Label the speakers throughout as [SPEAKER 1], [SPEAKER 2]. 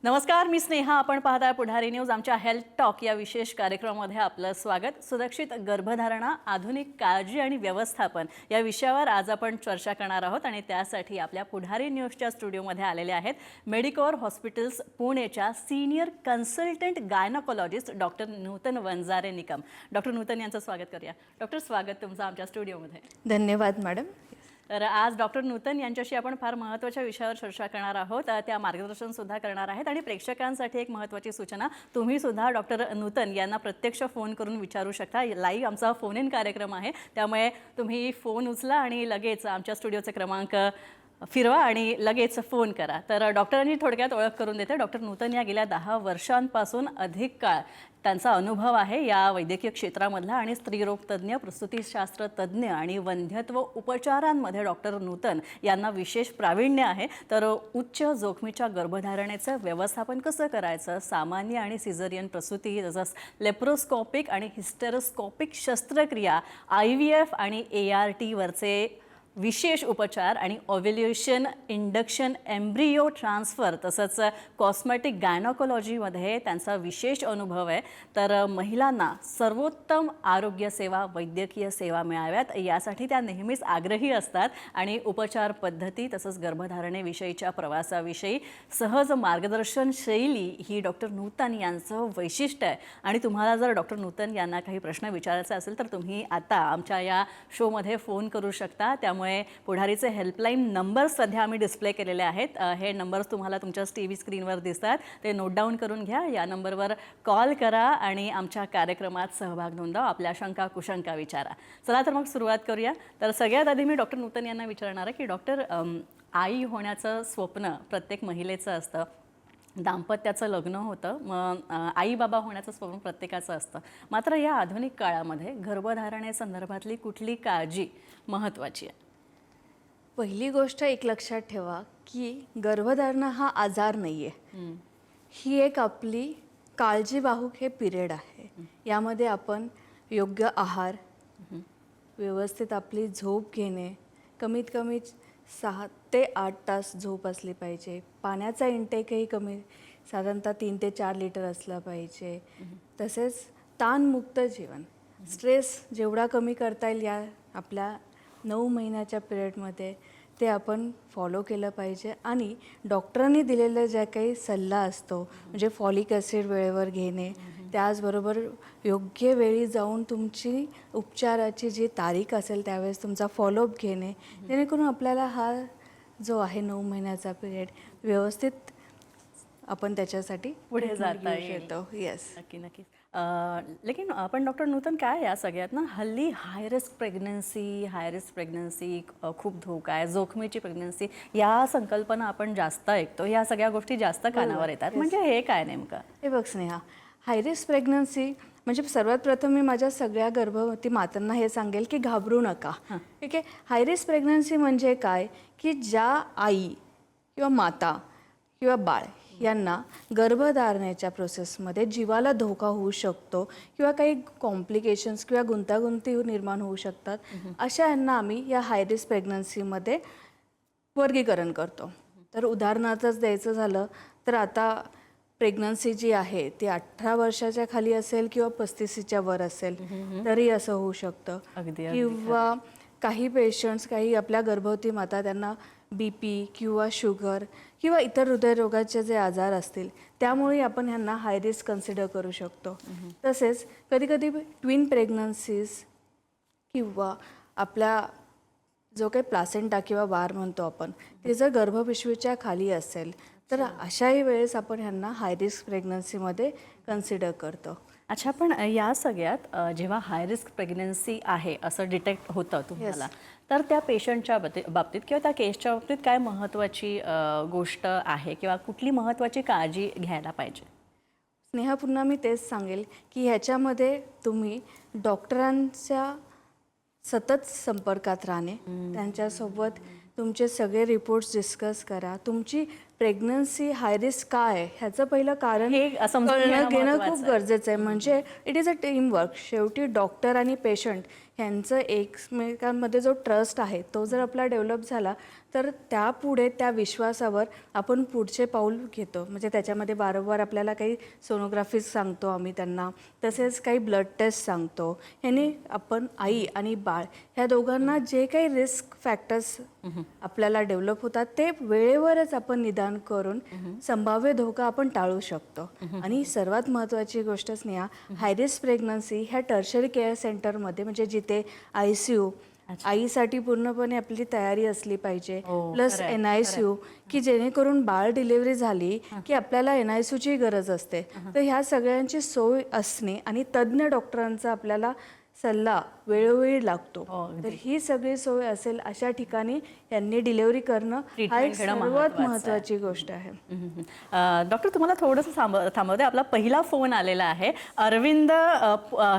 [SPEAKER 1] नमस्कार, मी स्नेहा. आपण पाहताय पुढारी न्यूज. आमच्या हेल्थ टॉक या विशेष कार्यक्रमामध्ये आपलं स्वागत. सुरक्षित गर्भधारणा, आधुनिक काळजी आणि व्यवस्थापन या विषयावर आज आपण चर्चा करणार आहोत आणि त्यासाठी आपल्या पुढारी न्यूजच्या स्टुडिओमध्ये आलेले आहेत मेडिकोर हॉस्पिटल्स पुणेच्या senior consultant gynaecologist doctor Nutan Vanjare Nikam. Doctor Nutan यांचं स्वागत करूया. डॉक्टर, स्वागत तुमचं आमच्या स्टुडिओमध्ये.
[SPEAKER 2] धन्यवाद मॅडम.
[SPEAKER 1] तर आज डॉक्टर नूतन यांच्याशी आपण फार महत्त्वाच्या विषयावर चर्चा करणार आहोत. त्या मार्गदर्शन सुद्धा करणार आहेत आणि प्रेक्षकांसाठी एक महत्त्वाची सूचना, तुम्ही सुद्धा डॉक्टर नूतन यांना प्रत्यक्ष फोन करून विचारू शकता. लाईव्ह आमचा फोन इन कार्यक्रम आहे, त्यामुळे तुम्ही फोन उचला आणि लगेच आमच्या स्टुडिओचे क्रमांक फिरवा आणि लगेच फोन करा. तर डॉक्टरांनी थोडक्यात ओळख करून देते. डॉक्टर नूतन या गेल्या 10 वर्षांपासून अधिक काळ त्यांचा अनुभव आहे या वैद्यकीय क्षेत्रामधला आणि स्त्रीरोग तज्ज्ञ, प्रसूतीशास्त्र तज्ज्ञ आणि वंध्यत्व उपचारांमध्ये डॉक्टर नूतन यांना विशेष प्रावीण्य आहे. तर उच्च जोखमीच्या गर्भधारणेचं व्यवस्थापन कसं करायचं, सामान्य आणि सिझेरियन प्रसूती, तसंच लेप्रोस्कोपिक आणि हिस्टेरोस्कोपिक शस्त्रक्रिया, IVF आणि ART वरचे विशेष उपचार आणि ओव्ह्युलेशन, इंडक्शन, एम्ब्रियो ट्रान्सफर तसंच कॉस्मेटिक गायनोकोलॉजीमध्ये त्यांचा विशेष अनुभव आहे. तर महिलांना सर्वोत्तम आरोग्य सेवा, वैद्यकीय सेवा मिळाव्यात यासाठी त्या नेहमीच आग्रही असतात आणि उपचार पद्धती तसंच गर्भधारणेविषयीच्या प्रवासाविषयी सहज मार्गदर्शन शैली ही डॉक्टर नूतन यांचं वैशिष्ट्य आहे. आणि तुम्हाला जर डॉक्टर नूतन यांना काही प्रश्न विचारायचे असेल तर तुम्ही आता आमच्या या शोमध्ये फोन करू शकता. त्यामुळे पुढारीचे हेल्पलाईन नंबर सध्या आम्ही डिस्प्ले केलेले आहेत. हे नंबर्स तुम्हाला तुमच्या टीव्ही स्क्रीनवर दिसतात, ते नोट डाऊन करून घ्या. या नंबरवर कॉल करा आणि आमच्या कार्यक्रमात सहभाग नोंदवा, आपल्या शंका कुशंका विचारा. चला तर मग सुरुवात करूया. तर सगळ्यात आधी मी डॉक्टर नूतन यांना विचारणार आहे की डॉक्टर, आई होण्याचं स्वप्न प्रत्येक महिलेचं असतं, दाम्पत्याचं लग्न होतं, मग आई बाबा होण्याचं स्वप्न प्रत्येकाचं असतं. मात्र या आधुनिक काळामध्ये गर्भधारणेसंदर्भातली कुठली काळजी महत्त्वाची आहे?
[SPEAKER 2] पहिली गोष्ट एक लक्षात ठेवा की गर्भधारणा हा आजार नाही आहे, ही एक आपली काळजीवाहूक हे पिरियड आहे. यामध्ये आपण योग्य आहार, व्यवस्थित आपली झोप घेणे, कमीत कमी 6 ते 8 तास झोप असली पाहिजे. पाण्याचा इंटेकही कमी, साधारणतः 3 ते 4 लिटर असला पाहिजे. तसेच ताणमुक्त जीवन, स्ट्रेस जेवढा कमी करता येईल या आपल्या 9 महिन्याच्या पिरियडमध्ये ते आपण फॉलो केलं पाहिजे. आणि डॉक्टरांनी दिलेला ज्या काही सल्ला असतो, म्हणजे फॉलिक ॲसिड वेळेवर घेणे, त्याचबरोबर योग्य वेळी जाऊन तुमची उपचाराची जी तारीख असेल त्यावेळेस तुमचा फॉलोअप घेणे, जेणेकरून आपल्याला हा जो आहे 9 महिन्याचा पिरियड व्यवस्थित आपण त्याच्यासाठी
[SPEAKER 1] पुढे जाता येतो.
[SPEAKER 2] येस,
[SPEAKER 1] नक्की नक्कीच. लेकिन आपण डॉक्टर नूतन, काय या सगळ्यात ना हल्ली हाय रिस्क प्रेग्नन्सी खूप धोका आहे, जोखमीची प्रेग्नन्सी या संकल्पना आपण जास्त ऐकतो, या सगळ्या गोष्टी जास्त कानावर येतात. म्हणजे हे काय नेमकं?
[SPEAKER 2] हे बघ स्नेहा, हाय रिस्क प्रेग्नन्सी म्हणजे सर्वात प्रथम मी माझ्या सगळ्या गर्भवती मातांना हे सांगेल की घाबरू नका. ठीक आहे. हाय रिस्क प्रेग्नन्सी म्हणजे काय की ज्या आई किंवा माता किंवा बाळ यांना गर्भधारणेच्या प्रोसेसमध्ये जीवाला धोका होऊ शकतो किंवा काही कॉम्प्लिकेशन्स किंवा गुंतागुंती निर्माण होऊ शकतात, अशा यांना आम्ही या हाय रिस्क प्रेग्नन्सीमध्ये वर्गीकरण करतो. तर उदाहरणार्थच द्यायचं झालं तर आता प्रेग्नन्सी जी आहे ती 18 वर्षाच्या खाली असेल किंवा 35च्या वर असेल तरी असं होऊ शकतं. किंवा काही पेशंट्स, काही आपल्या गर्भवती माता, त्यांना BP किंवा शुगर किंवा इतर हृदयरोगाचे जे आजार असतील त्यामुळे आपण ह्यांना हाय रिस्क कन्सिडर करू शकतो. तसेच कधीकधी ट्विन प्रेग्नन्सीज किंवा आपला जो काही प्लासेंटा किंवा वार म्हणतो आपण, ते जर गर्भपिशवीच्या खाली असेल तर अशाही वेळेस आपण ह्यांना हाय रिस्क प्रेग्नन्सीमध्ये कन्सिडर करतो.
[SPEAKER 1] अच्छा, पण या सगळ्यात जेव्हा हाय रिस्क प्रेग्नन्सी आहे असं डिटेक्ट होतं तुम्हाला, तर त्या पेशंटच्या बाबतीत किंवा त्या केसच्या बाबतीत काय महत्त्वाची गोष्ट आहे किंवा कुठली महत्त्वाची काळजी घ्यायला पाहिजे?
[SPEAKER 2] स्नेहा, पुन्हा मी तेच सांगेल की ह्याच्यामध्ये तुम्ही डॉक्टरांच्या सतत संपर्कात राहणे, त्यांच्यासोबत तुमचे सगळे रिपोर्ट्स डिस्कस करा, तुमची प्रेग्नन्सी हाय रिस्क काय आहे ह्याचं पहिलं कारण
[SPEAKER 1] हे समजून घेणं
[SPEAKER 2] घेणं
[SPEAKER 1] महत्त्वाचं
[SPEAKER 2] खूप
[SPEAKER 1] आहे.
[SPEAKER 2] गरजेचं आहे. म्हणजे it is a team work. शेवटी डॉक्टर आणि पेशंट ह्यांचं एकमेकांमध्ये जो ट्रस्ट आहे तो जर आपला डेव्हलप झाला तर त्यापुढे त्या विश्वासावर आपण पुढचे पाऊल घेतो. म्हणजे त्याच्यामध्ये वारंवार आपल्याला काही सोनोग्राफीज सांगतो आम्ही त्यांना, तसेच काही ब्लड टेस्ट सांगतो. ह्याने आपण आई आणि बाळ ह्या दोघांना जे काही रिस्क फॅक्टर्स आपल्याला डेव्हलप होतात ते वेळेवरच आपण निदान करून संभाव्य धोका आपण टाळू शकतो. आणि सर्वात महत्त्वाची गोष्ट स्नेहा, हाय रिस्क प्रेग्नन्सी ह्या टर्शरी केअर सेंटरमध्ये म्हणजे जिथे ICU आईसाठी पूर्णपणे आपली तयारी असली पाहिजे, प्लस NICU की जेणेकरून बाळ डिलिव्हरी झाली की आपल्याला NICUची गरज असते. तर ह्या सगळ्यांची सोय असणे आणि तज्ज्ञ डॉक्टरांचा आपल्याला सल्ला वेळोवेळी लागतो. तर ही सगळी सोय असेल अशा ठिकाणी यांनी डिलिव्हरी करणं हा एक
[SPEAKER 1] Treatment घेणं
[SPEAKER 2] सर्वात
[SPEAKER 1] महत्त्वाचं आहे.
[SPEAKER 2] महत्त्वाची गोष्ट आहे.
[SPEAKER 1] डॉक्टर तुम्हाला थोडंसं थांबवते. आपला पहिला फोन आलेला आहे. अरविंद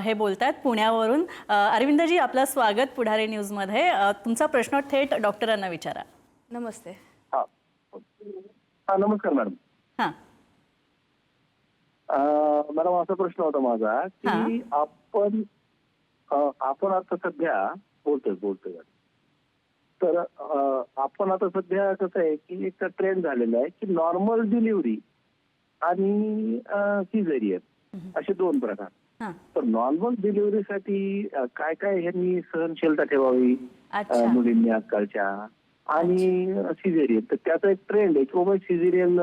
[SPEAKER 1] हे बोलतायत पुण्यावरून. अरविंदजी, आपलं स्वागत पुढारी न्यूजमध्ये. तुमचा प्रश्न थेट डॉक्टरांना विचारा.
[SPEAKER 2] नमस्ते.
[SPEAKER 3] हा नमस्कार मॅडम.
[SPEAKER 1] हां
[SPEAKER 3] मॅडम, असा प्रश्न होता माझा की आपण आता सध्या बोलतोय तर आपण आता सध्या कसं आहे की एक ट्रेंड झालेला आहे की नॉर्मल डिलिव्हरी आणि सिझेरियन असे दोन प्रकार. तर नॉर्मल डिलिव्हरीसाठी काय काय ह्यांनी सहनशीलता ठेवावी मुलींनी आजकालच्या, आणि सिझेरियन तर त्याचा एक ट्रेंड आहे की बाबा सिझेरियन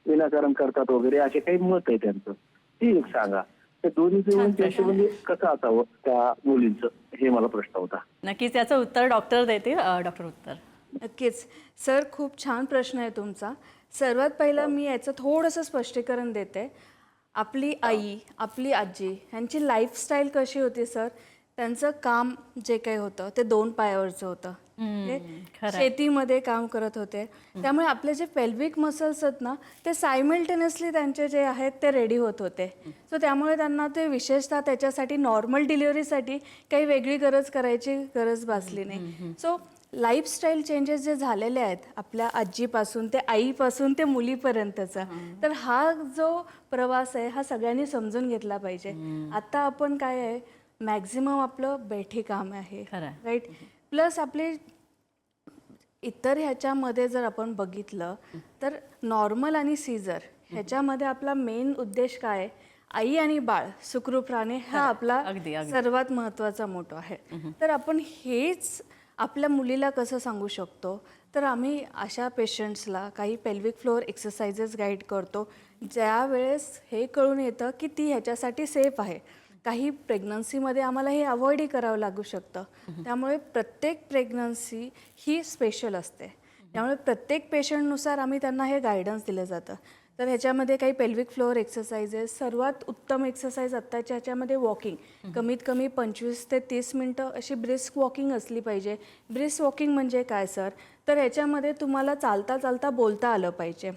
[SPEAKER 3] विनाकारण करतात वगैरे असे काही मत आहे त्यांचं. ती एक सांगा. त्या दोन्हीचं म्हणजे कसं असावं त्या मुलींचं, हे मला प्रश्न होता.
[SPEAKER 1] नक्कीच त्याचं उत्तर डॉक्टर देतील. डॉक्टर उत्तर.
[SPEAKER 2] नक्कीच सर, खूप छान प्रश्न आहे तुमचा. सर्वात पहिलं मी याचं थोडंसं स्पष्टीकरण देते. आपली आई, आपली आजी ह्यांची लाईफस्टाईल कशी होती सर? त्यांचं काम जे काही होतं ते 2 पायावरचं होतं. शेतीमध्ये काम करत होते. त्यामुळे आपले जे पेल्विक मसल्स आहेत ना ते सायमल्टेनियसली त्यांचे जे आहेत ते रेडी होत होते. सो त्यामुळे त्यांना ते विशेषतः त्याच्यासाठी नॉर्मल डिलिव्हरीसाठी काही वेगळी करायची गरज भासली नाही. सो लाईफस्टाईल चेंजेस जे झालेले आहेत आपल्या आजीपासून ते आईपासून ते मुलीपर्यंतचा, तर हा जो प्रवास आहे हा सगळ्यांनी समजून घेतला पाहिजे. आता आपण काय आहे, मॅक्झिमम आपलं बैठी काम आहे, राईट. प्लस आपले इतर ह्याच्यामध्ये जर आपण बघितलं तर नॉर्मल आणि सीझर ह्याच्यामध्ये आपला मेन उद्देश काय आहे? आई आणि बाळ सुखरूप राहणे हा आपला सर्वात महत्त्वाचा मोठो आहे. तर आपण हेच आपल्या मुलीला कसं सांगू शकतो? तर आम्ही अशा पेशंट्सला काही पेल्विक फ्लोअर एक्सरसाइजेस गाईड करतो, ज्यावेळेस हे कळून येतं की ती ह्याच्यासाठी सेफ आहे. काही प्रेग्नन्सीमध्ये आम्हाला हे अवॉइडही करावं लागू शकतं. त्यामुळे प्रत्येक प्रेग्नन्सी ही स्पेशल असते. त्यामुळे प्रत्येक पेशंटनुसार आम्ही त्यांना हे गायडन्स दिलं जातं. तर ह्याच्यामध्ये काही पेल्विक फ्लोअर एक्सरसाइजेस, सर्वात उत्तम एक्सरसाइज आत्ताच्या ह्याच्यामध्ये वॉकिंग, कमीत कमी 25 ते 30 मिनटं अशी ब्रिस्क वॉकिंग असली पाहिजे. ब्रिस्क वॉकिंग म्हणजे काय सर? तर ह्याच्यामध्ये तुम्हाला चालता चालता बोलता आलं पाहिजे.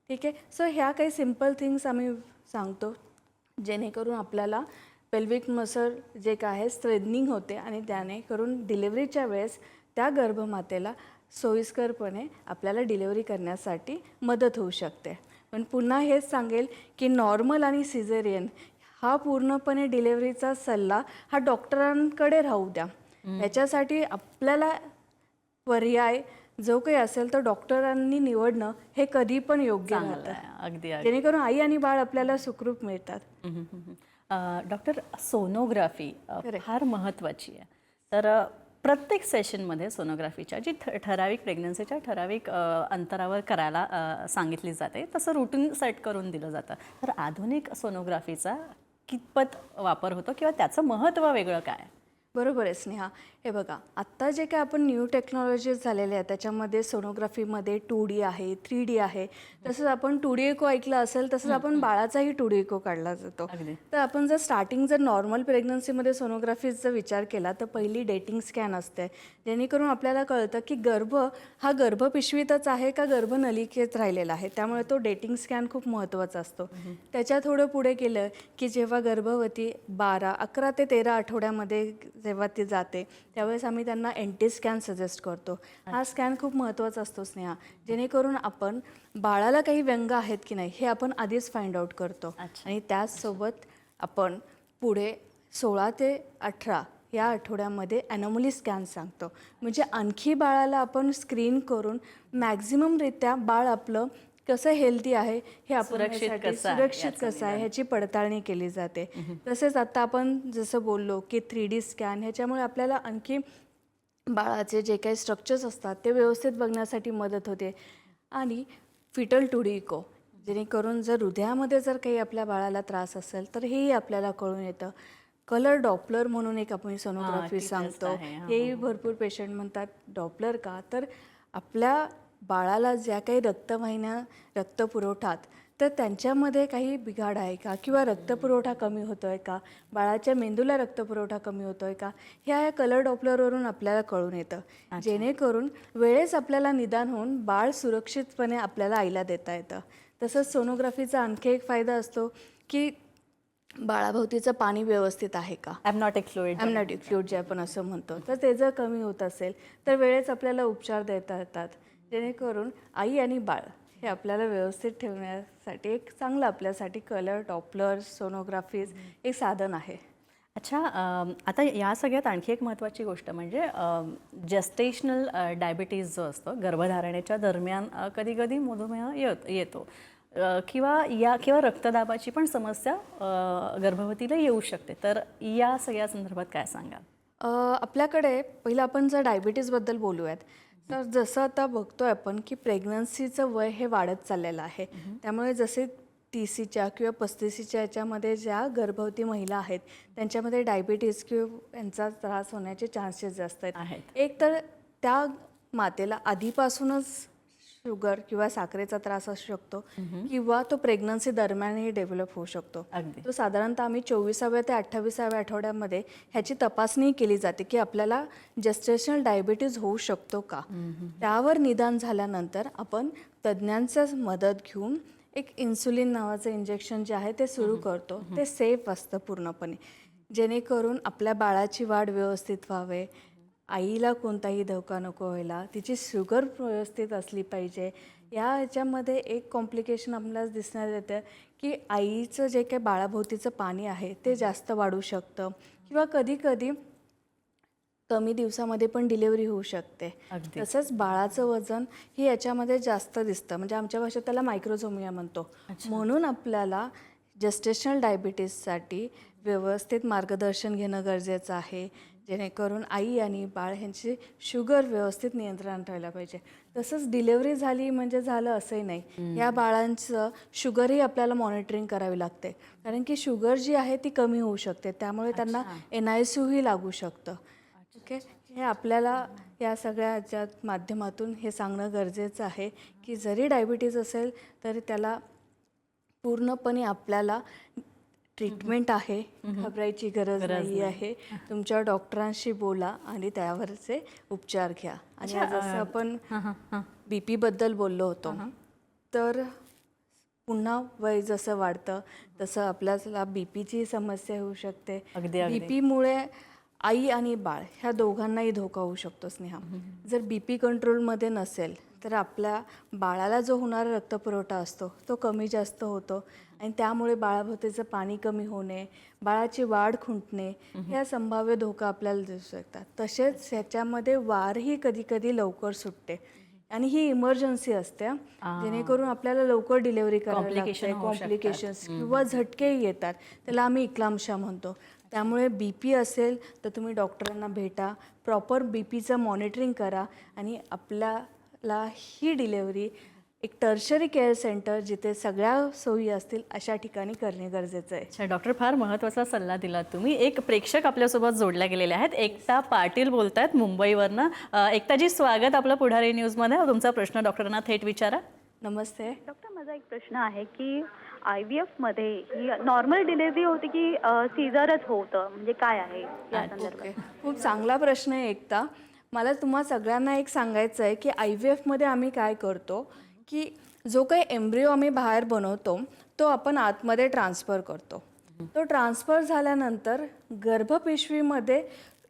[SPEAKER 2] ठीक आहे. सो ह्या काही सिम्पल थिंग्स आम्ही सांगतो जेणेकरून आपल्याला पेल्विक मसल जे काय आहे स्ट्रेथनिंग होते आणि त्याने करून डिलिव्हरीच्या वेळेस त्या गर्भमातेला सोयीस्करपणे आपल्याला डिलिव्हरी करण्यासाठी मदत होऊ शकते. पण पुन्हा हेच सांगेल की नॉर्मल आणि सिझेरियन हा पूर्णपणे डिलिव्हरीचा सल्ला हा डॉक्टरांकडे राहू द्या. याच्यासाठी आपल्याला पर्याय जो काही असेल तर डॉक्टरांनी निवडणं हे कधी पण योग्य राहतं.
[SPEAKER 1] अगदी.
[SPEAKER 2] जेणेकरून आई आणि बाळ आपल्याला सुखरूप मिळतात.
[SPEAKER 1] डॉक्टर, सोनोग्राफी फार महत्त्वाची आहे. तर प्रत्येक सेशनमध्ये सोनोग्राफीच्या जी ठराविक प्रेग्नन्सीच्या ठराविक अंतरावर करायला सांगितली जाते, तसं रुटीन सेट करून दिलं जातं. तर आधुनिक सोनोग्राफीचा कितपत वापर होतो किंवा त्याचं महत्त्व वेगळं काय?
[SPEAKER 2] बरोबर आहे स्नेहा. हे बघा, आत्ता जे काय आपण न्यू टेक्नॉलॉजीज झालेल्या आहेत त्याच्यामध्ये सोनोग्राफीमध्ये 2D आहे, 3D आहे. तसंच आपण 2D इको ऐकलं असेल तसंच आपण बाळाचाही 2D इको काढला जातो. तर आपण जर नॉर्मल प्रेग्नन्सीमध्ये सोनोग्राफीचा विचार केला तर पहिली डेटिंग स्कॅन असते, जेणेकरून आपल्याला कळतं की गर्भ हा गर्भपिशवीतच आहे का गर्भनलिकेत राहिलेला आहे. त्यामुळे तो डेटिंग स्कॅन खूप महत्त्वाचा असतो. त्याच्या थोडं पुढे गेलं की जेव्हा गर्भवती 11 ते 13 आठवड्यामध्ये जेव्हा ती जाते त्यावेळेस आम्ही त्यांना NT स्कॅन सजेस्ट करतो. हा स्कॅन खूप महत्त्वाचा असतो स्नेहा, जेणेकरून आपण बाळाला काही व्यंग आहेत की नाही हे आपण आधीच फाइंड आउट करतो. आणि त्याचसोबत आपण पुढे 16 ते 18 या आठवड्यामध्ये ॲनोमली स्कॅन सांगतो. म्हणजे आणखी बाळाला आपण स्क्रीन करून मॅक्झिममरित्या बाळ आपलं कसं हेल्दी आहे हे आपण
[SPEAKER 1] सुरक्षित
[SPEAKER 2] कसं आहे ह्याची पडताळणी केली जाते. तसेच आता आपण जसं बोललो की 3D स्कॅन ह्याच्यामुळे आपल्याला आणखी बाळाचे जे काही स्ट्रक्चर्स असतात ते व्यवस्थित बघण्यासाठी मदत होते. आणि फिटल 2D इको, जेणेकरून जर हृदयामध्ये जर काही आपल्या बाळाला त्रास असेल तर हेही आपल्याला कळून येतं. कलर डॉपलर म्हणून एक आपण सोनोग्राफी सांगतो. हेही भरपूर पेशंट म्हणतात डॉपलर का, तर आपल्या बाळाला ज्या काही रक्तवाहिन्या रक्तपुरवठात तर त्यांच्यामध्ये काही बिघाड आहे का किंवा रक्तपुरवठा कमी होतो आहे का, बाळाच्या मेंदूला रक्तपुरवठा कमी होतो आहे का, ह्या कलर डॉपलरवरून आपल्याला कळून येतं. जेणेकरून वेळेस आपल्याला निदान होऊन बाळ सुरक्षितपणे आपल्याला आईला देता येतं. तसंच सोनोग्राफीचा आणखी एक फायदा असतो की बाळाभोवतीचं पाणी व्यवस्थित आहे का,
[SPEAKER 1] ॲमनॉटिक
[SPEAKER 2] फ्लुइड जे आपण असं म्हणतो, तर ते जर कमी होत असेल तर वेळेच आपल्याला उपचार देता येतात. जेणेकरून आई आणि बाळ हे आपल्याला व्यवस्थित ठेवण्यासाठी एक चांगलं आपल्यासाठी कलर डॉपलर सोनोग्राफीज एक साधन आहे.
[SPEAKER 1] अच्छा, आता या सगळ्यात आणखी एक महत्त्वाची गोष्ट म्हणजे जेस्टेशनल डायबिटीज जो असतो, गर्भधारणेच्या दरम्यान कधी मधुमेह येतो किंवा रक्तदाबाची पण समस्या गर्भवतीला येऊ शकते. तर या सगळ्या संदर्भात काय सांगाल?
[SPEAKER 2] आपल्याकडे पहिलं आपण जर डायबिटीजबद्दल बोलूयात तर जसं आता बघतोय आपण की प्रेग्नन्सीचं वय हे वाढत चाललेलं आहे. त्यामुळे जसे 30च्या किंवा 35च्या याच्यामध्ये ज्या गर्भवती महिला आहेत त्यांच्यामध्ये डायबिटीज किंवा यांचा त्रास होण्याचे चान्सेस जास्त आहेत. एक तर त्या मातेला आधीपासूनच शुगर किंवा साखरेचा त्रास असू शकतो किंवा तो प्रेग्नन्सी दरम्यानही डेव्हलप होऊ शकतो. तो साधारणतः आम्ही 24व्या ते 28व्या आठवड्यामध्ये ह्याची तपासणी केली जाते की आपल्याला जेस्टेशनल डायबिटीज होऊ शकतो का. त्यावर निदान झाल्यानंतर आपण तज्ज्ञांचं मदत घेऊन एक इन्सुलिन नावाचं इंजेक्शन जे आहे ते सुरू करतो. ते सेफ असतं पूर्णपणे, जेणेकरून आपल्या बाळाची वाढ व्यवस्थित व्हावे, आईला कोणताही धोका नको व्हायला, तिची शुगर व्यवस्थित असली पाहिजे. ह्याच्यामध्ये एक कॉम्प्लिकेशन आपल्याला दिसण्यात येतं की आईचं जे काही बाळाभोवतीचं पाणी आहे ते जास्त वाढू शकतं किंवा कधी कमी दिवसामध्ये पण डिलिव्हरी होऊ शकते. तसंच बाळाचं वजन ही याच्यामध्ये जास्त दिसतं, म्हणजे आमच्या भाषेत त्याला मायक्रोझोमिया म्हणतो. म्हणून आपल्याला जेस्टेशनल डायबिटीजसाठी व्यवस्थित मार्गदर्शन घेणं गरजेचं आहे, जेणेकरून आई आणि बाळ ह्यांची शुगर व्यवस्थित नियंत्रणात राहायला पाहिजे. तसंच डिलिव्हरी झाली म्हणजे झालं असंही नाही. या बाळांचं शुगरही आपल्याला मॉनिटरिंग करावी लागते, कारण की शुगर जी आहे ती कमी होऊ शकते. त्यामुळे त्यांना NICU लागू शकतं. ओके, हे आपल्याला या सगळ्याच्या माध्यमातून हे सांगणं गरजेचं आहे की जरी डायबिटीज असेल तरी त्याला पूर्णपणे आपल्याला ट्रीटमेंट आहे, घाबरायची गरज नाही आहे. तुमच्या डॉक्टरांशी बोला आणि त्यावरचे उपचार घ्या. आणि जसं आपण BP बद्दल बोललो होतो, तर पुन्हा वय जसं वाढतं तसं आपल्याला BPची समस्या होऊ शकते. BPमुळे आई आणि बाळ ह्या दोघांनाही धोका होऊ शकतो स्नेहा. जर BP कंट्रोलमध्ये नसेल तर आपल्या बाळाला जो होणारा रक्तपुरवठा असतो तो कमी जास्त होतो आणि त्यामुळे बाळाभोवतीचं पाणी कमी होणे, बाळाची वाढ खुंटणे ह्या संभाव्य धोका आपल्याला दिसू शकतात. तसेच ह्याच्यामध्ये वारही कधी लवकर सुटते आणि ही इमर्जन्सी असते, जेणेकरून आपल्याला लवकर डिलिव्हरी करावी लागते. कॉम्प्लिकेशन्स किंवा झटकेही येतात, त्याला आम्ही इक्लाम्शा म्हणतो. त्यामुळे BP असेल तर तुम्ही डॉक्टरांना भेटा, प्रॉपर BPचं मॉनिटरिंग करा आणि आपल्याला ही डिलेवरी एक टर्शरी केअर सेंटर जिथे सगळ्या सोयी असतील अशा ठिकाणी करणे गरजेचं आहे.
[SPEAKER 1] अच्छा डॉक्टर, फार महत्त्वाचा सल्ला दिला तुम्ही. एक प्रेक्षक आपल्यासोबत जोडल्या गेलेले आहेत, एकता पाटील बोलत आहेत मुंबईवरनं. एकताजी, स्वागत आपलं पुढारी न्यूजमध्ये. तुमचा प्रश्न डॉक्टरांना थेट विचारा.
[SPEAKER 2] नमस्ते
[SPEAKER 4] डॉक्टर, माझा एक प्रश्न आहे की IVF मध्ये ही नॉर्मल डिलिव्हरी होती की सीझरच होतं, म्हणजे काय आहे या संदर्भात?
[SPEAKER 2] खूप चांगला प्रश्न आहे एकता. मला तुम्हा सगळ्यांना एक सांगायचं आहे की IVF मध्ये आम्ही काय करतो की जो काही एम्ब्रिओ आम्ही बाहेर बनवतो तो आपण आतमध्ये ट्रान्सफर करतो. तो ट्रान्सफर झाल्यानंतर गर्भपिशवीमध्ये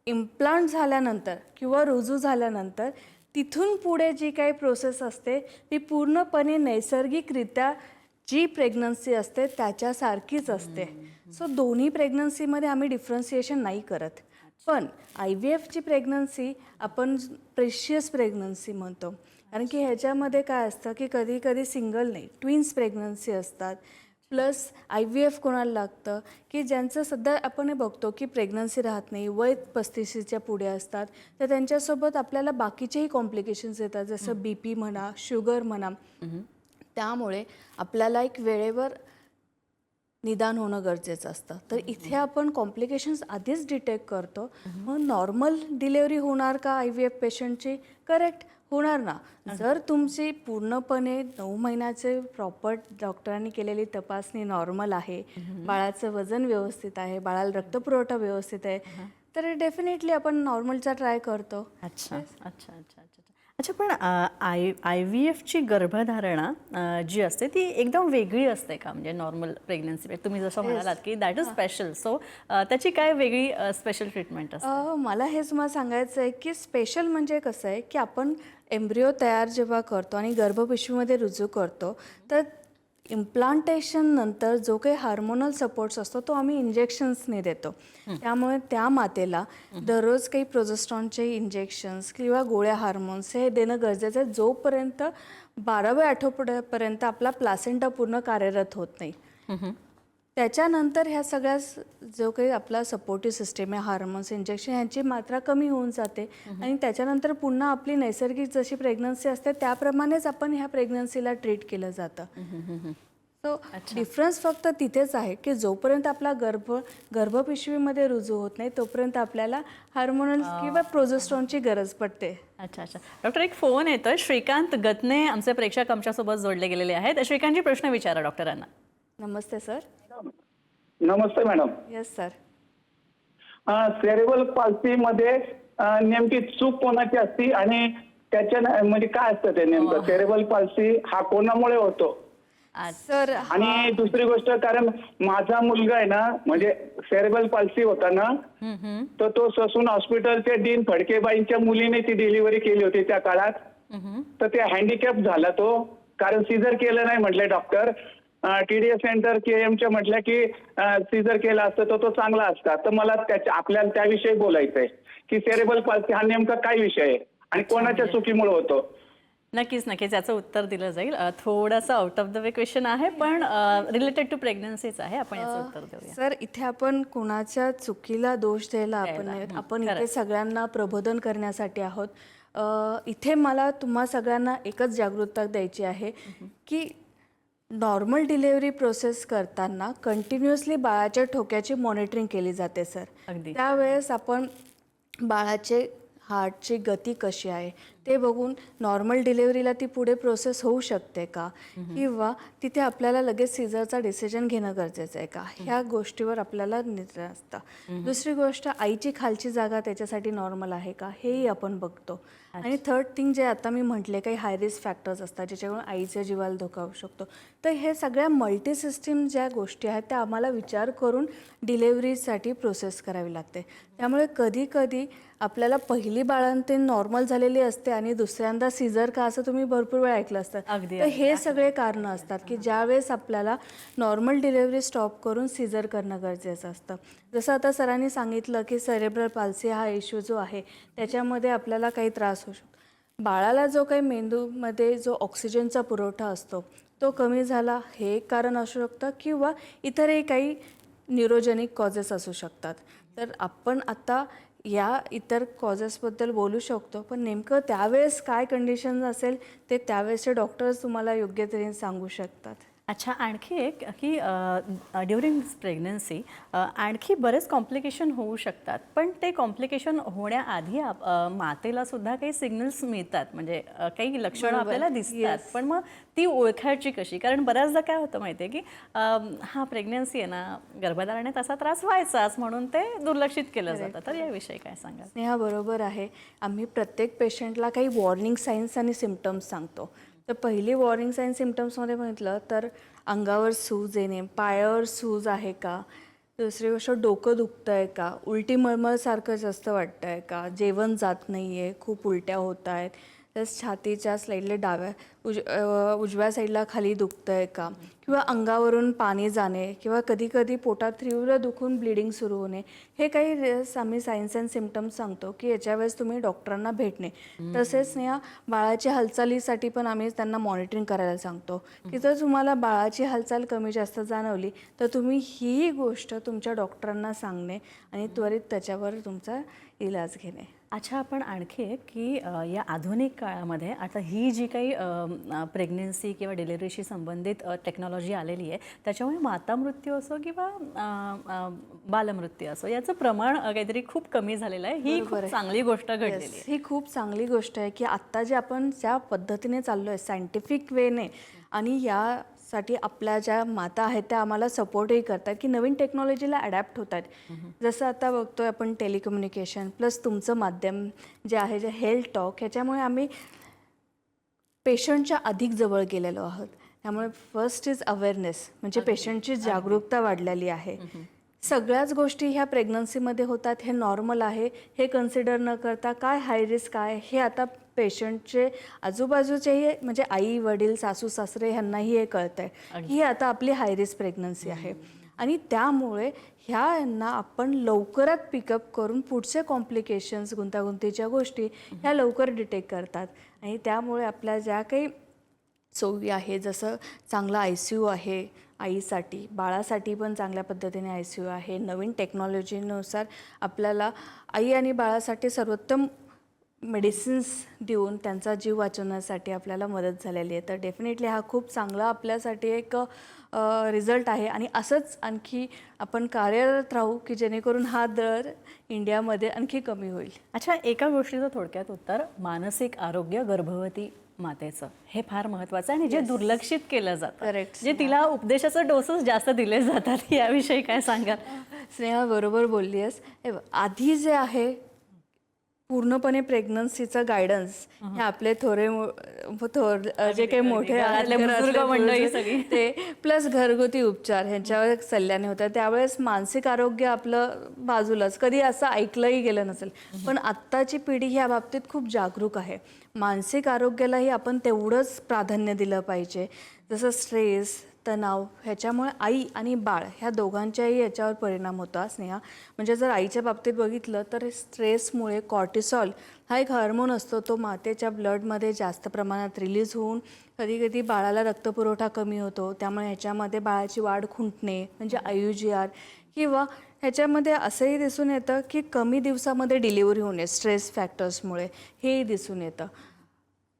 [SPEAKER 2] इम्प्लांट झाल्यानंतर किंवा रुजू झाल्यानंतर तिथून पुढे जी काही प्रोसेस असते ती पूर्णपणे नैसर्गिकरित्या जी प्रेग्नन्सी असते त्याच्यासारखीच असते. सो दोन्ही प्रेग्नन्सीमध्ये आम्ही डिफरन्सिएशन नाही करत. पण IVFची प्रेग्नन्सी आपण प्रेशियस प्रेग्नन्सी म्हणतो, कारण की ह्याच्यामध्ये काय असतं की कधी कधी सिंगल नाही, ट्विन्स प्रेग्नन्सी असतात. प्लस IVF कोणाला लागतं की ज्यांचं सध्या आपण हे बघतो की प्रेग्नन्सी राहत नाही, वय 35च्या पुढे असतात, तर त्यांच्यासोबत आपल्याला बाकीचेही कॉम्प्लिकेशन्स येतात, जसं BP म्हणा, शुगर म्हणा. त्यामुळे आपल्याला एक वेळेवर निदान होणं गरजेचं असतं. तर इथे आपण कॉम्प्लिकेशन्स आधीच डिटेक्ट करतो. मग नॉर्मल डिलेवरी होणार का IVF पेशंटची? करेक्ट, होणार ना. जर तुमची पूर्णपणे 9 महिन्याचे प्रॉपर डॉक्टरांनी केलेली तपासणी नॉर्मल आहे, बाळाचं वजन व्यवस्थित आहे, बाळाला रक्तपुरवठा व्यवस्थित आहे, तर डेफिनेटली आपण नॉर्मलचा ट्राय करतो.
[SPEAKER 1] अच्छा अच्छा अच्छा अच्छा अच्छा. पण IVFची गर्भधारणा जी असते ती एकदम वेगळी असते का, म्हणजे नॉर्मल प्रेग्नन्सी? तुम्ही जसं म्हणालात की दॅट इज स्पेशल, सो त्याची काय वेगळी स्पेशल ट्रीटमेंट असते?
[SPEAKER 2] मला हेच मला सांगायचं आहे की स्पेशल म्हणजे कसं आहे की आपण एम्ब्रिओ तयार जेव्हा करतो आणि गर्भपिशवीमध्ये रुजू करतो, तर इम्प्लांटेशन नंतर जो काही हार्मोनल सपोर्ट्स असतो तो आम्ही इंजेक्शन्सने देतो. त्यामुळे त्या मातेला दररोज काही प्रोजेस्ट्रॉनचे इंजेक्शन्स किंवा गोळ्या हार्मोन्स हे देणं गरजेचं आहे, जोपर्यंत 12व्या आठवड्यापर्यंत आपला प्लासेंटा पूर्ण कार्यरत होत नाही. त्याच्यानंतर ह्या सगळ्या जो काही आपला सपोर्टिव्ह सिस्टीम आहे, हार्मोन्स, इंजेक्शन, ह्यांची मात्रा कमी होऊन जाते आणि त्याच्यानंतर पुन्हा आपली नैसर्गिक जशी प्रेग्नन्सी असते त्याप्रमाणेच आपण ह्या प्रेग्नन्सीला ट्रीट केलं जातं. सो डिफरन्स फक्त तिथेच आहे की जोपर्यंत आपला गर्भपिशवीमध्ये रुजू होत नाही तोपर्यंत आपल्याला हार्मोनल किंवा प्रोजेस्ट्रॉनची गरज पडते.
[SPEAKER 1] अच्छा अच्छा. डॉक्टर, एक फोन येतोय. श्रीकांत गतने आमचे प्रेक्षक आमच्यासोबत जोडले गेलेले आहेत. श्रीकांतजी, प्रश्न विचारा डॉक्टरांना.
[SPEAKER 2] नमस्ते सर.
[SPEAKER 3] नमस्ते मॅडम.
[SPEAKER 2] Yes sir.
[SPEAKER 3] सेरेब्रल पाल्सीमध्ये नेमकी चूक कोणाची असती आणि त्याच्या म्हणजे काय असतं ते नेमकं? सेरेब्रल पाल्सी हा कोणामुळे होतो?
[SPEAKER 2] सर,
[SPEAKER 3] आणि दुसरी गोष्ट, कारण माझा मुलगा आहे ना, म्हणजे सेरेब्रल पाल्सी होता ना, तर तो ससून हॉस्पिटलचे डीन फडकेबाईंच्या मुलीने ती डिलिव्हरी केली होती त्या काळात. तर ते हँडिकॅप झाला तो, कारण सीझर केलं नाही म्हटले डॉक्टर. TDS सेंटर KMच्या म्हटलं की सीझर केला असतं तर तो चांगला असता. तर मला आपल्याला त्याविषयी बोलायचंय की सेरेब्रल पाल्सी हा नेमका काय विषय आहे आणि कोणाच्या चुकीमुळे होतो?
[SPEAKER 1] नक्कीच नक्कीच याचं उत्तर दिलं जाईल. थोडंसं out of the way question आहे, पण रिलेटेड टू प्रेग्नन्सीच आहे. आपण याचं उत्तर देऊया.
[SPEAKER 2] सर, इथे आपण कोणाच्या चुकीला दोष द्यायला आपण इथे सगळ्यांना प्रबोधन करण्यासाठी आहोत. इथे मला तुम्हा सगळ्यांना एकच जागरूकता द्यायची आहे की नॉर्मल डिलेवरी प्रोसेस करताना कंटिन्युअसली बाळाच्या ठोक्याची मॉनिटरिंग केली जाते सर.
[SPEAKER 1] अगदी.
[SPEAKER 2] त्यावेळेस आपण बाळाचे हार्टची गती कशी आहे ते बघून नॉर्मल डिलेवरीला ती पुढे प्रोसेस होऊ शकते का, किंवा तिथे आपल्याला लगेच सीझरचा डिसिजन घेणं गरजेचं आहे का, ह्या गोष्टीवर आपल्याला निर्णय असतं. दुसरी गोष्ट, आईची खालची जागा त्याच्यासाठी नॉर्मल आहे का हेही आपण बघतो. आणि थर्ड थिंग, जे आता मी म्हटले काही हाय रिस्क फॅक्टर्स असतात ज्याच्यामुळे आईच्या जीवाला धोका होऊ शकतो. तर हे सगळ्या मल्टी सिस्टीम ज्या गोष्टी आहेत त्या आम्हाला विचार करून डिलेवरीसाठी प्रोसेस करावी लागते. त्यामुळे कधी कधी आपल्याला पहिली बाळंतीण नॉर्मल झालेली असते आणि दुसऱ्यांदा सीझर का, असं तुम्ही भरपूर वेळ ऐकलं असतं. तर हे सगळे कारणं असतात की ज्यावेळेस आपल्याला नॉर्मल डिलेवरी स्टॉप करून सीझर करणं गरजेचं असतं. जसं आता सरांनी सांगितलं की सेरेब्रल पाल्सी हा इश्यू जो आहे त्याच्यामध्ये आपल्याला काही त्रास होऊ शकतो. बाळाला जो काही मेंदूमध्ये जो ऑक्सिजनचा पुरवठा असतो तो कमी झाला हे एक कारण असू शकतं, किंवा इतरही काही न्यूरोजेनिक कॉजेस असू शकतात. तर आपण आता या इतर कॉजेसबद्दल बोलू शकतो, पण नेमकं त्यावेळेस काय कंडिशन असेल ते त्यावेळेसचे डॉक्टर्स तुम्हाला योग्य तऱ्हेने सांगू शकतात.
[SPEAKER 1] अच्छा, आणखी एक की ड्युरिंग प्रेग्नन्सी आणखी बरेच कॉम्प्लिकेशन होऊ शकतात, पण ते कॉम्प्लिकेशन होण्याआधी मातेला सुद्धा काही सिग्नल्स मिळतात, म्हणजे काही लक्षणं आपल्याला दिसतात. पण मग ती ओळखायची कशी? कारण बऱ्याचदा काय होतं माहिती आहे की हा प्रेग्नन्सी आहे ना, गर्भधारणेत असा त्रास व्हायचाच म्हणून ते दुर्लक्षित केलं जातं. तर याविषयी काय सांगाल?
[SPEAKER 2] स्नेहा, बरोबर आहे. आम्ही प्रत्येक पेशंटला काही वॉर्निंग साईन्स आणि सिम्पटम्स सांगतो. तर पहिली वॉर्निंग साईन सिम्पटम्समध्ये म्हटलं तर अंगावर सूज येणे, पायावर सूज आहे का, दुसरी गोष्ट डोकं दुखतं आहे का, उलटी मळमळसारखं जास्त वाटतं आहे का, जेवण जात नाही आहे, खूप उलट्या होत आहेत, तसंच छातीच्या साईडला उजव्या साईडला खाली दुखतं आहे का, किंवा अंगावरून पाणी जाणे, किंवा कधी कधी पोटात तीव्र दुखून ब्लिडिंग सुरू होणे, हे काही आम्ही सायन्स अँड सिम्पटम्स सांगतो की याच्या वेळेस तुम्ही डॉक्टरांना भेटणे. तसेच या बाळाच्या हालचालीसाठी पण आम्ही त्यांना मॉनिटरिंग करायला सांगतो की जर तुम्हाला बाळाची हालचाल कमी जास्त जाणवली तर तुम्ही ही गोष्ट तुमच्या डॉक्टरांना सांगणे आणि त्वरित त्याच्यावर तुमचा इलाज घेणे.
[SPEAKER 1] अच्छा, आपण आणखी एक की या आधुनिक काळामध्ये आता ही जी काही प्रेग्नन्सी किंवा डिलिव्हरीशी संबंधित टेक्नॉलॉजी आलेली आहे त्याच्यामुळे मातामृत्यू असो किंवा बालमृत्यू असो याचं प्रमाण काहीतरी खूप कमी झालेलं आहे. ही खूप चांगली गोष्ट घडलेली आहे.
[SPEAKER 2] ही खूप चांगली गोष्ट आहे की आत्ता जे आपण ज्या पद्धतीने चाललो आहे सायंटिफिक वेने, आणि यासाठी आपल्या ज्या माता आहेत त्या आम्हाला सपोर्टही करतात की नवीन टेक्नॉलॉजीला अडॅप्ट होत आहेत. जसं आता बघतोय आपण टेलिकम्युनिकेशन प्लस तुमचं माध्यम जे आहे जे हेल्थ टॉक, ह्याच्यामुळे आम्ही पेशंटच्या अधिक जवळ गेलेलो आहोत. त्यामुळे फर्स्ट इज अवेअरनेस, म्हणजे पेशंटची जागरूकता वाढलेली आहे. सगळ्याच गोष्टी ह्या प्रेग्नन्सीमध्ये होतात, हे नॉर्मल आहे हे कन्सिडर न करता काय हाय रिस्क आहे हे आता पेशंटचे आजूबाजूचेही म्हणजे आई वडील सासू सासरे ह्यांनाही हे कळतं आहे की ही आता आपली हाय रिस्क प्रेग्नन्सी आहे. आणि त्यामुळे ह्यांना आपण लवकरात पिकअप करून पुढचे कॉम्प्लिकेशन्स गुंतागुंतीच्या गोष्टी ह्या लवकर डिटेक्ट करतात. आणि त्यामुळे आपल्या ज्या काही सोयी आहे, जसं चांगला ICU आहे आईसाठी, बाळासाठी पण चांगल्या पद्धतीने ICU आहे, नवीन टेक्नॉलॉजीनुसार आपल्याला आई आणि बाळासाठी सर्वोत्तम मेडिसिन्स देऊन त्यांचा जीव वाचवण्यासाठी आपल्याला मदत झालेली आहे. तर डेफिनेटली हा खूप चांगला आपल्यासाठी एक रिझल्ट आहे. आणि असंच आणखी आपण कार्यरत राहू की जेणेकरून हा दर इंडियामध्ये आणखी कमी होईल.
[SPEAKER 1] अच्छा, एका गोष्टीचं थोडक्यात उत्तर, मानसिक आरोग्य गर्भवती मातेचं हे फार महत्त्वाचं आहे आणि जे दुर्लक्षित केलं जातं,
[SPEAKER 2] Correct.
[SPEAKER 1] जे तिला उपदेशाचे डोसेस जास्त दिले जातात, याविषयी काय सांगाल?
[SPEAKER 2] स्नेहा बरोबर बोलली आहेस. आधी जे आहे पूर्णपणे प्रेग्नन्सीचं गायडन्स हे आपले जे काही मोठे आहेत,
[SPEAKER 1] घरातले बुजुर्ग
[SPEAKER 2] घरातले
[SPEAKER 1] मंडळी
[SPEAKER 2] पुरुष,
[SPEAKER 1] सगळी.
[SPEAKER 2] ते प्लस घरगुती उपचार ह्यांच्यावर सल्ल्याने होतात. त्यावेळेस मानसिक आरोग्य आपलं बाजूलाच, कधी असं ऐकलंही गेलं नसेल. पण आत्ताची पिढी ह्या बाबतीत खूप जागरूक आहे. मानसिक आरोग्यालाही आपण तेवढंच प्राधान्य दिलं पाहिजे. जसं स्ट्रेस, तणाव, ह्याच्यामुळे आई आणि बाळ ह्या दोघांच्याही याच्यावर परिणाम होता स्नेहा. म्हणजे जर आईच्या बाबतीत बघितलं तर स्ट्रेसमुळे कॉर्टिसॉल हा एक हार्मोन असतो, तो मातेच्या ब्लडमध्ये जास्त प्रमाणात रिलीज होऊन कधी कधी बाळाला रक्तपुरवठा कमी होतो. त्यामुळे ह्याच्यामध्ये बाळाची वाढ खुंटणे म्हणजे IUGR, किंवा ह्याच्यामध्ये असंही दिसून येतं की कमी दिवसामध्ये डिलिव्हरी होणे स्ट्रेस फॅक्टर्समुळे, हेही दिसून येतं.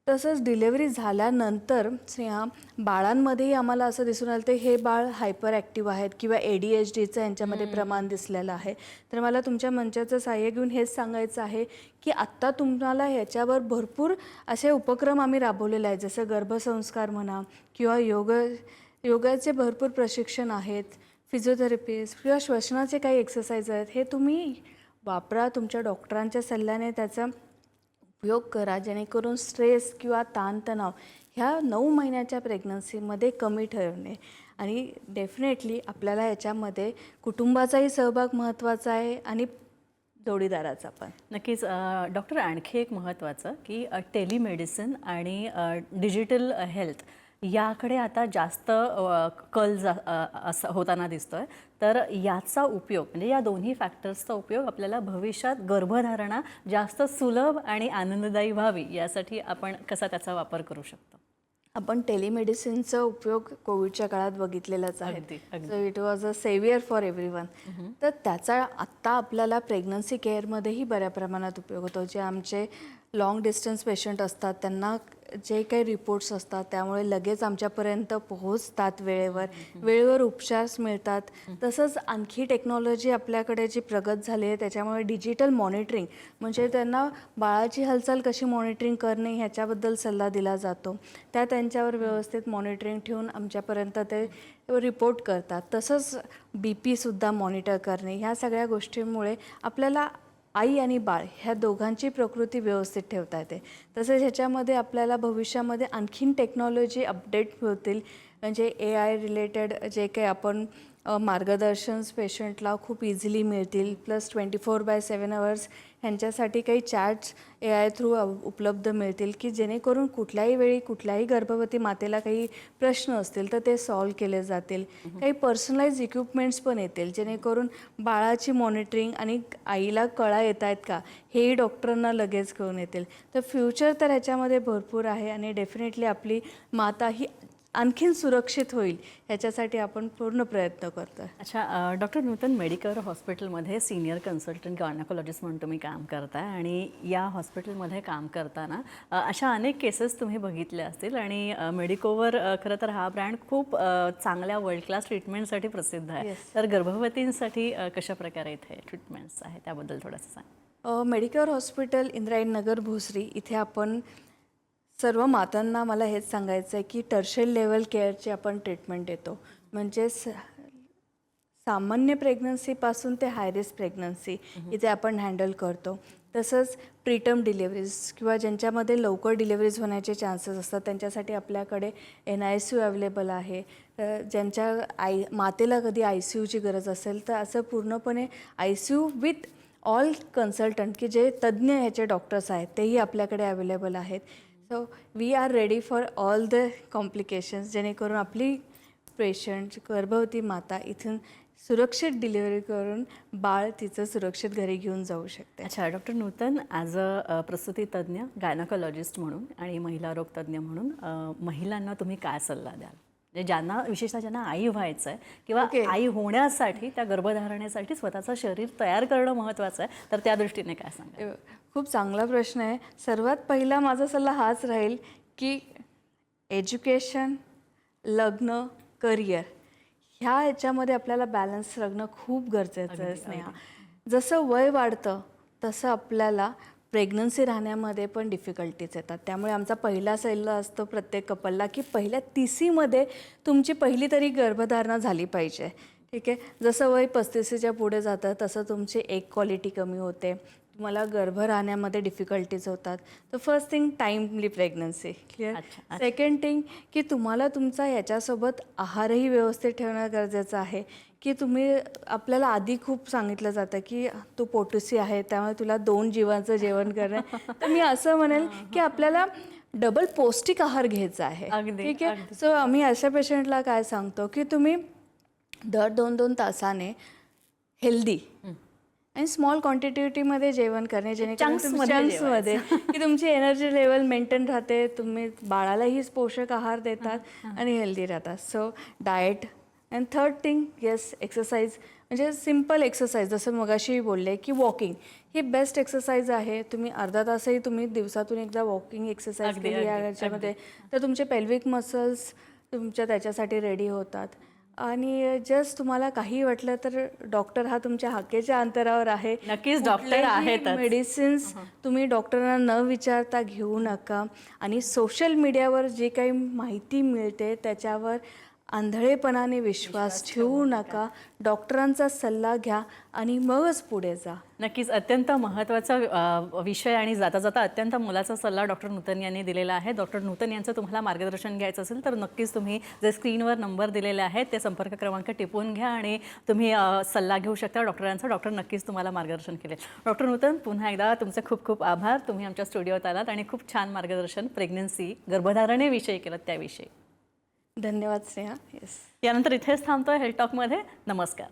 [SPEAKER 2] तसंच डिलेवरी झाल्यानंतर स्नेहा बाळांमध्येही आम्हाला असं दिसून आलं तर हे बाळ हायपर ॲक्टिव्ह आहेत किंवा ADHDचं यांच्यामध्ये प्रमाण दिसलेलं आहे. तर मला तुमच्या मंचाचं सहाय्य घेऊन हेच सांगायचं आहे की आत्ता तुम्हाला ह्याच्यावर भरपूर असे उपक्रम आम्ही राबवलेले आहेत, जसं गर्भसंस्कार म्हणा किंवा योगाचे भरपूर प्रशिक्षण आहेत, फिजिओथेरपिस्ट किंवा श्वसनाचे काही एक्सरसाइज आहेत. हे तुम्ही वापरा, तुमच्या डॉक्टरांच्या सल्ल्याने त्याचा उपयोग करा, जेणेकरून स्ट्रेस किंवा ताणतणाव ह्या 9 महिन्याच्या प्रेग्नन्सीमध्ये कमी ठरवणे. आणि डेफिनेटली आपल्याला याच्यामध्ये कुटुंबाचाही सहभाग महत्त्वाचा आहे आणि जोडीदाराचा पण.
[SPEAKER 1] नक्कीच डॉक्टर, आणखी एक महत्त्वाचं की टेलिमेडिसिन आणि डिजिटल हेल्थ याकडे आता जास्त कल असं होताना दिसतोय. तर याचा उपयोग म्हणजे या दोन्ही फॅक्टर्सचा उपयोग आपल्याला भविष्यात गर्भधारणा जास्त सुलभ आणि आनंददायी व्हावी यासाठी आपण कसा त्याचा वापर करू शकतो?
[SPEAKER 2] आपण टेलिमेडिसिनचा उपयोग कोविडच्या काळात बघितलेलाच आहे.
[SPEAKER 1] अगदी, अगदी.
[SPEAKER 2] So it was a saviour for everyone. तर त्याचा आत्ता आपल्याला प्रेग्नन्सी केअरमध्येही बऱ्या प्रमाणात उपयोग होतो. जे आमचे लॉंग डिस्टन्स पेशंट असतात त्यांना जे काही रिपोर्ट्स असतात त्यामुळे लगेच आमच्यापर्यंत पोहोचतात, वेळेवर उपचार मिळतात. तसंच आणखी टेक्नॉलॉजी आपल्याकडे जी प्रगत झाली आहे त्याच्यामुळे डिजिटल मॉनिटरिंग म्हणजे त्यांना बाळाची हालचाल कशी मॉनिटरिंग करणे ह्याच्याबद्दल सल्ला दिला जातो. त्या त्यांच्यावर व्यवस्थित मॉनिटरिंग ठेवून आमच्यापर्यंत ते रिपोर्ट करतात. तसंच BP सुद्धा मॉनिटर करणे, ह्या सगळ्या गोष्टींमुळे आपल्याला आई आणि बाळ ह्या दोघांची प्रकृती व्यवस्थित ठेवता येते. तसेच ह्याच्यामध्ये आपल्याला भविष्यामध्ये आणखीन टेक्नॉलॉजी अपडेट होतील, म्हणजे AI रिलेटेड जे काही आपण मार्गदर्शन पेशंटला खूप इझिली मिळतील. प्लस 24/7 आवर्स ह्यांच्यासाठी काही चॅट्स AI थ्रू उपलब्ध मिळतील की जेणेकरून कुठल्याही वेळी कुठल्याही गर्भवती मातेला काही प्रश्न असतील तर ते सॉल्व केले जातील. काही पर्सनलाइज इक्विपमेंट्स पण येतील जेणेकरून बाळाची मॉनिटरिंग आणि आईला कळा येत आहेत का हेही डॉक्टरांना लगेच कळून येतील. तर फ्युचर तर ह्याच्यामध्ये भरपूर आहे आणि डेफिनेटली आपली माता ही आणखीन सुरक्षित होईल ह्याच्यासाठी आपण पूर्ण प्रयत्न करतो आहे.
[SPEAKER 1] अच्छा, डॉक्टर नूतन मेडिकल हॉस्पिटलमध्ये सिनियर कन्सल्टंट गायनेकोलॉजिस्ट म्हणून तुम्ही काम करताय आणि या हॉस्पिटलमध्ये काम करताना अशा अनेक केसेस तुम्ही बघितल्या असतील आणि मेडिकोवर खरं तर हा ब्रँड खूप चांगल्या वर्ल्ड क्लास ट्रीटमेंटसाठी प्रसिद्ध आहे. तर गर्भवतींसाठी कशा प्रकारे इथे ट्रीटमेंट्स आहे त्याबद्दल थोडंसं सांग.
[SPEAKER 2] मेडिकल हॉस्पिटल इंद्रायणनगर भोसरी इथे आपण सर्व मातांना मला हेच सांगायचं आहे की टर्शियल लेवल केअरची आपण ट्रीटमेंट देतो. म्हणजे सामान्य प्रेग्नन्सीपासून ते हाय रिस्क प्रेग्नन्सी इथे आपण हँडल करतो. तसंच प्रीटर्म डिलिव्हरीज किंवा ज्यांच्यामध्ये लवकर डिलिव्हरीज होण्याचे चान्सेस असतात त्यांच्यासाठी आपल्याकडे NICU अवेलेबल आहे. ज्यांच्या मातेला कधी ICUची गरज असेल तर असं पूर्णपणे ICU विथ ऑल कन्सल्टंट की जे तज्ज्ञ ह्याचे डॉक्टर्स आहेत तेही आपल्याकडे अवेलेबल आहेत. So we are ready for all the complications जेणेकरून आपली पेशंट गर्भवती माता इथून सुरक्षित डिलिव्हरी करून बाळ तिचं सुरक्षित घरी घेऊन जाऊ शकते.
[SPEAKER 1] अच्छा, डॉक्टर नूतन ॲज अ प्रसूती तज्ज्ञ गायनेकोलॉजिस्ट म्हणून आणि महिला रोग तज्ज्ञ म्हणून महिलांना तुम्ही काय सल्ला द्याल? म्हणजे ज्यांना विशेषतः ज्यांना आई व्हायचं आहे किंवा आई होण्यासाठी त्या गर्भधारणेसाठी स्वतःचं शरीर तयार करणं महत्त्वाचं आहे तर त्या दृष्टीने काय सांगा?
[SPEAKER 2] खूप चांगला प्रश्न आहे. सर्वात पहिला माझा सल्ला हाच राहील की एज्युकेशन, लग्न, करिअर ह्याच्यामध्ये आपल्याला बॅलन्स राखणं खूप गरजेचं आहे. स्नेहा, जसं वय वाढतं तसं आपल्याला प्रेग्नन्सी राहण्यामध्ये पण डिफिकल्टीज येतात. त्यामुळे आमचा पहिला सल्ला असतो प्रत्येक कपलला की पहिल्या 30मध्ये तुमची पहिली तरी गर्भधारणा झाली पाहिजे. ठीक आहे. जसं वय 35च्या पुढे जातं तसं तुमची एक क्वालिटी कमी होते, तुम्हाला गर्भ राहण्यामध्ये डिफिकल्टीज होतात. तर first thing timely pregnancy clear. Second thing की तुम्हाला तुमचा याच्यासोबत आहारही व्यवस्थित ठेवणं गरजेचं आहे की आपल्याला आधी खूप सांगितलं जातं की तू पोटुसी आहे त्यामुळे तुला 2 जीवांचं जेवण करणं. तर मी असं म्हणेल की आपल्याला डबल पौष्टिक आहार घ्यायचा आहे. ठीक आहे. सो आम्ही अशा पेशंटला काय सांगतो की तुम्ही दर 2-2 तासाने हेल्दी आणि स्मॉल क्वांटिटीमध्ये जेवण करणे जेणेकरून चंक्समध्ये की तुमची एनर्जी लेवल मेंटेन राहते, तुम्ही बाळालाही पोषक आहार देतात आणि हेल्दी राहतात. So diet and third thing yes exercise, म्हणजे सिम्पल एक्सरसाइज जसं मगाशी बोलले की वॉकिंग ही बेस्ट एक्सरसाइज आहे. तुम्ही अर्धा तासही तुम्ही दिवसातून एकदा वॉकिंग एक्सरसाइज केली याच्यामध्ये तर तुमचे पेल्विक मसल्स तुमच्या त्याच्यासाठी रेडी होतात. आणि जस्ट तुम्हाला काही वाटलं तर डॉक्टर हा तुमच्या हाकेच्या अंतरावर आहे.
[SPEAKER 1] नक्कीच डॉक्टर आहेत.
[SPEAKER 2] मेडिसिन्स तुम्ही डॉक्टरांना न विचारता घेऊ नका आणि सोशल मीडियावर जी काही माहिती मिळते त्याच्यावर आंधळेपणाने विश्वास ठेवू नका. डॉक्टरांचा सल्ला घ्या आणि मगच पुढे जा.
[SPEAKER 1] नक्कीच अत्यंत महत्त्वाचा विषय आणि जाता जाता अत्यंत मोलाचा सल्ला डॉक्टर नूतन यांनी दिलेला आहे. डॉक्टर नूतन यांचं तुम्हाला मार्गदर्शन घ्यायचं असेल तर नक्कीच तुम्ही जे स्क्रीनवर नंबर दिलेले आहेत ते संपर्क क्रमांक टिपून घ्या आणि तुम्ही सल्ला घेऊ शकता डॉक्टरांचा. डॉक्टर नक्कीच तुम्हाला मार्गदर्शन केले. डॉक्टर नूतन, पुन्हा एकदा तुमचे खूप खूप आभार. तुम्ही आमच्या स्टुडिओत आलात आणि खूप छान मार्गदर्शन प्रेग्नन्सी गर्भधारणेविषयी केलं त्याविषयी.
[SPEAKER 2] धन्यवाद स्नेहा. येस.
[SPEAKER 1] यानंतर इथेच थांबतोय हेल्थ टॉकमध्ये. नमस्कार.